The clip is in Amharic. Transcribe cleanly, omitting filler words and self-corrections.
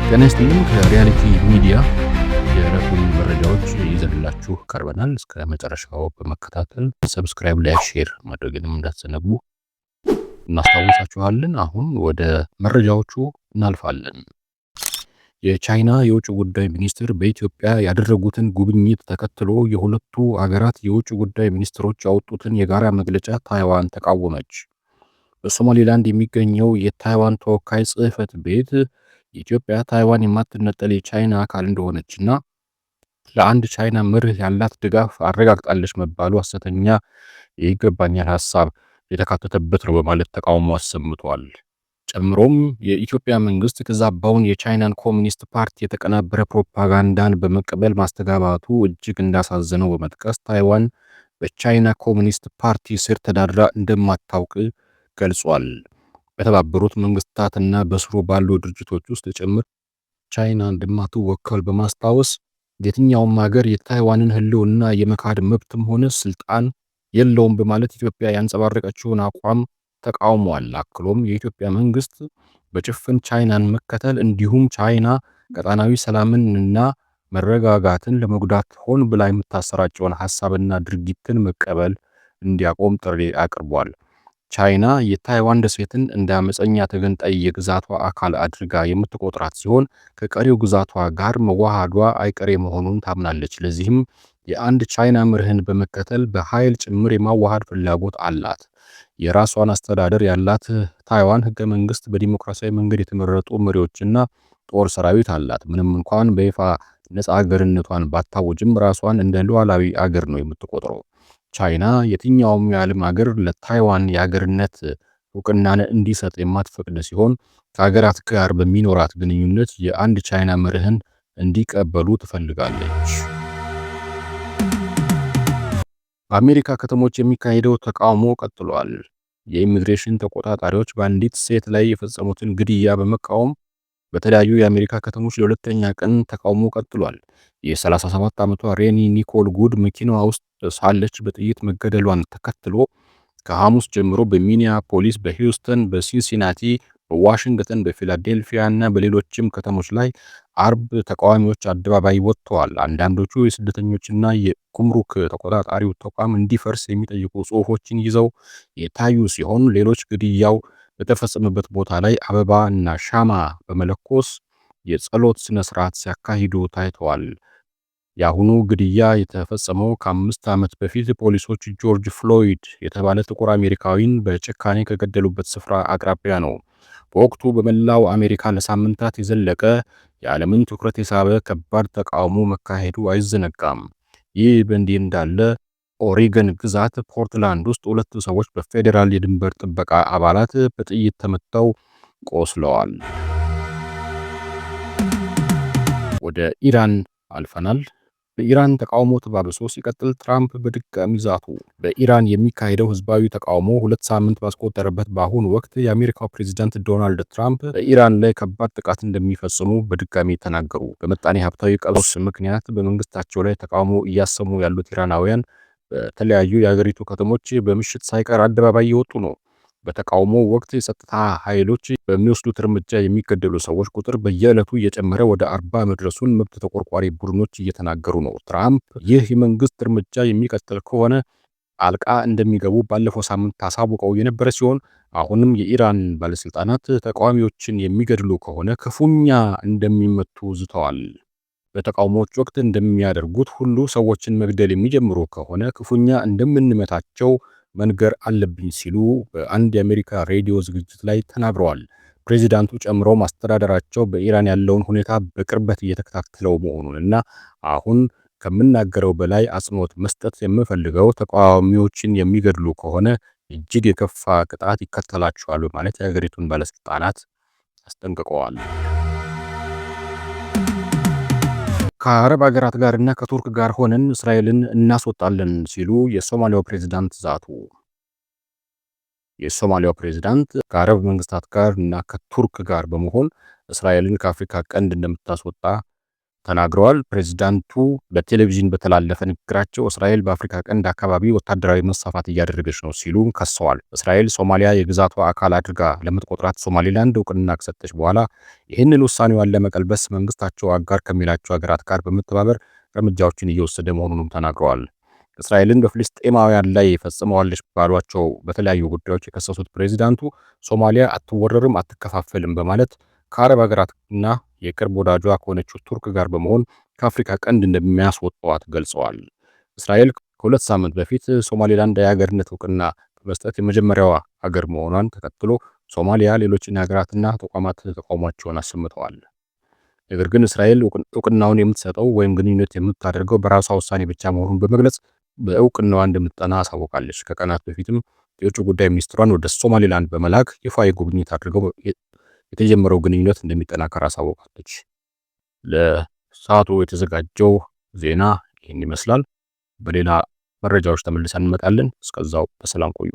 ጤና ይስጥልን ከሪያሊቲ ሚዲያ የዕለቱን መረጃዎች ይዘንላችሁ ቀርበናል። እስከ መጨረሻው በመከታተል ሰብስክራይብ፣ ላይክ፣ ሼር ማድረግንም እንዳትዘነጉ እናስታውሳችኋለን። አሁን ወደ መረጃዎቹ እናልፋለን። የቻይና የውጭ ጉዳይ ሚኒስትር በኢትዮጵያ ያደረጉትን ጉብኝት ተከትሎ የሁለቱ አገራት የውጭ ጉዳይ ሚኒስትሮች ያወጡትን የጋራ መግለጫ ታይዋን ተቃወመች። በሶማሊላንድ የሚገኘው የታይዋን ተወካይ ጽሕፈት ቤት ኢትዮጵያ ታይዋን የማትነጠል የቻይና አካል እንደሆነችና ለአንድ ቻይና መርህ ያላት ድጋፍ አረጋግጣለች መባሉ ሐሰተኛ የይገባኛል ሐሳብ የተካተተበት ነው በማለት ተቃውሞ አሰምቷል። ጨምሮም የኢትዮጵያ መንግስት ከዛባውን የቻይናን ኮሚኒስት ፓርቲ የተቀናበረ ፕሮፓጋንዳን በመቀበል ማስተጋባቱ እጅግ እንዳሳዘነው በመጥቀስ ታይዋን በቻይና ኮሚኒስት ፓርቲ ስር ተዳድራ እንደማታውቅ ገልጿል። በተባበሩት መንግስታትና በስሩ ባሉ ድርጅቶች ውስጥ ጭምር ቻይና እንደማትወከል በማስታወስ የትኛውም ሀገር የታይዋንን ህልውና የመካድ መብትም ሆነ ስልጣን የለውም በማለት ኢትዮጵያ ያንጸባረቀችውን አቋም ተቃውሟል። አክሎም የኢትዮጵያ መንግስት በጭፍን ቻይናን መከተል እንዲሁም ቻይና ቀጣናዊ ሰላምንና መረጋጋትን ለመጉዳት ሆን ብላ የምታሰራጨውን ሐሳብና ድርጊትን መቀበል እንዲያቆም ጥሪ አቅርቧል። ቻይና የታይዋን ደሴትን እንደ አመፀኛ ተገንጣይ የግዛቷ አካል አድርጋ የምትቆጥራት ሲሆን ከቀሪው ግዛቷ ጋር መዋሃዷ አይቀሬ መሆኑን ታምናለች። ለዚህም የአንድ ቻይና መርህን በመከተል በኃይል ጭምር የማዋሃድ ፍላጎት አላት። የራሷን አስተዳደር ያላት ታይዋን ህገ መንግስት፣ በዲሞክራሲያዊ መንገድ የተመረጡ መሪዎችና ጦር ሰራዊት አላት። ምንም እንኳን በይፋ ነፃ አገርነቷን ባታወጅም ራሷን እንደ ሉዓላዊ አገር ነው የምትቆጥረው። ቻይና የትኛውም የዓለም ሀገር ለታይዋን የሀገርነት እውቅናን እንዲሰጥ የማትፈቅድ ሲሆን ከሀገራት ጋር በሚኖራት ግንኙነት የአንድ ቻይና መርህን እንዲቀበሉ ትፈልጋለች። በአሜሪካ ከተሞች የሚካሄደው ተቃውሞ ቀጥሏል። የኢሚግሬሽን ተቆጣጣሪዎች በአንዲት ሴት ላይ የፈጸሙትን ግድያ በመቃወም በተለያዩ የአሜሪካ ከተሞች ለሁለተኛ ቀን ተቃውሞ ቀጥሏል። የ37 ዓመቷ ሬኒ ኒኮል ጉድ መኪናዋ ውስጥ ሳለች በጥይት መገደሏን ተከትሎ ከሐሙስ ጀምሮ በሚኒያፖሊስ፣ በሂውስተን፣ በሲንሲናቲ፣ በዋሽንግተን፣ በፊላዴልፊያ እና በሌሎችም ከተሞች ላይ አርብ ተቃዋሚዎች አደባባይ ወጥተዋል። አንዳንዶቹ የስደተኞችና የጉምሩክ ተቆጣጣሪው ተቋም እንዲፈርስ የሚጠይቁ ጽሑፎችን ይዘው የታዩ ሲሆን ሌሎች ግድያው በተፈጸመበት ቦታ ላይ አበባ እና ሻማ በመለኮስ የጸሎት ስነ ስርዓት ሲያካሂዱ ታይተዋል። የአሁኑ ግድያ የተፈጸመው ከ5 ዓመት በፊት ፖሊሶች ጆርጅ ፍሎይድ የተባለ ጥቁር አሜሪካዊን በጭካኔ ከገደሉበት ስፍራ አቅራቢያ ነው። በወቅቱ በመላው አሜሪካ ለሳምንታት የዘለቀ የዓለምን ትኩረት የሳበ ከባድ ተቃውሞ መካሄዱ አይዘነጋም። ይህ በእንዲህ እንዳለ ኦሪገን ግዛት ፖርትላንድ ውስጥ 2 ሰዎች በፌዴራል የድንበር ጥበቃ አባላት በጥይት ተመተው ቆስለዋል። ወደ ኢራን አልፈናል። በኢራን ተቃውሞ ተባብሶ ሲቀጥል ትራምፕ በድጋሚ ዛቱ። በኢራን የሚካሄደው ህዝባዊ ተቃውሞ 2 ሳምንት ባስቆጠረበት በአሁኑ ወቅት የአሜሪካው ፕሬዝዳንት ዶናልድ ትራምፕ በኢራን ላይ ከባድ ጥቃት እንደሚፈጽሙ በድጋሚ ተናገሩ። በመጣኔ ሀብታዊ ቀውስ ምክንያት በመንግስታቸው ላይ ተቃውሞ እያሰሙ ያሉት ኢራናውያን በተለያዩ የሀገሪቱ ከተሞች በምሽት ሳይቀር አደባባይ እየወጡ ነው። በተቃውሞ ወቅት የጸጥታ ኃይሎች በሚወስዱት እርምጃ የሚገደሉ ሰዎች ቁጥር በየዕለቱ እየጨመረ ወደ 40 መድረሱን መብት ተቆርቋሪ ቡድኖች እየተናገሩ ነው። ትራምፕ ይህ የመንግስት እርምጃ የሚቀጥል ከሆነ ጣልቃ እንደሚገቡ ባለፈው ሳምንት አሳውቀው የነበረ ሲሆን አሁንም የኢራን ባለስልጣናት ተቃዋሚዎችን የሚገድሉ ከሆነ ክፉኛ እንደሚመቱ ዝተዋል። በተቃውሞዎች ወቅት እንደሚያደርጉት ሁሉ ሰዎችን መግደል የሚጀምሩ ከሆነ ክፉኛ እንደምንመታቸው መንገር አለብኝ ሲሉ በአንድ የአሜሪካ ሬዲዮ ዝግጅት ላይ ተናግረዋል። ፕሬዚዳንቱ ጨምሮ ማስተዳደራቸው በኢራን ያለውን ሁኔታ በቅርበት እየተከታተለው መሆኑንና አሁን ከምናገረው በላይ አጽንኦት መስጠት የምፈልገው ተቃዋሚዎችን የሚገድሉ ከሆነ እጅግ የከፋ ቅጣት ይከተላቸዋል በማለት የሀገሪቱን ባለስልጣናት አስጠንቅቀዋል። ከአረብ ሀገራት ጋርና ከቱርክ ጋር ሆነን እስራኤልን እናስወጣለን ሲሉ የሶማሊያው ፕሬዝዳንት ዛቱ። የሶማሊያው ፕሬዝዳንት ከአረብ መንግስታት ጋር እና ከቱርክ ጋር በመሆን እስራኤልን ከአፍሪካ ቀንድ እንደምታስወጣ ተናግረዋል። ፕሬዝዳንቱ በቴሌቪዥን በተላለፈ ንግግራቸው እስራኤል በአፍሪካ ቀንድ አካባቢ ወታደራዊ መስፋፋት እያደረገች ነው ሲሉ ከሰዋል። እስራኤል ሶማሊያ የግዛቷ አካል አድርጋ ለምትቆጥራት ሶማሊላንድ እውቅና ከሰጠች በኋላ ይህንን ውሳኔዋን ለመቀልበስ መንግስታቸው አጋር ከሚላቸው ሀገራት ጋር በመተባበር እርምጃዎችን እየወሰደ መሆኑንም ተናግረዋል። እስራኤልን በፍልስጤማውያን ላይ ፈጽመዋለች ባሏቸው በተለያዩ ጉዳዮች የከሰሱት ፕሬዝዳንቱ ሶማሊያ አትወረርም፣ አትከፋፈልም በማለት ከአረብ ሀገራትና የቅርብ ወዳጇ ከሆነችው ቱርክ ጋር በመሆን ከአፍሪካ ቀንድ እንደሚያስወጣዋት ገልጸዋል። እስራኤል ከሁለት ሳምንት በፊት ሶማሌላንድ የሀገርነት እውቅና በመስጠት የመጀመሪያዋ ሀገር መሆኗን ተከትሎ ሶማሊያ ሌሎችን ሀገራትና ተቋማት ተቃውሟቸውን አሰምተዋል። ነገር ግን እስራኤል እውቅናውን የምትሰጠው ወይም ግንኙነት የምታደርገው በራሷ ውሳኔ ብቻ መሆኑን በመግለጽ በእውቅናዋ እንደምትጠና አሳውቃለች። ከቀናት በፊትም የውጭ ጉዳይ ሚኒስትሯን ወደ ሶማሌላንድ በመላክ ይፋዊ ጉብኝት አድርገው የተጀመረው ግንኙነት እንደሚጠናከር አሳውቃለች። ለሰዓቱ የተዘጋጀው ዜና ይህን ይመስላል። በሌላ መረጃዎች ተመልሰን እንመጣለን። እስከዛው በሰላም ቆዩ።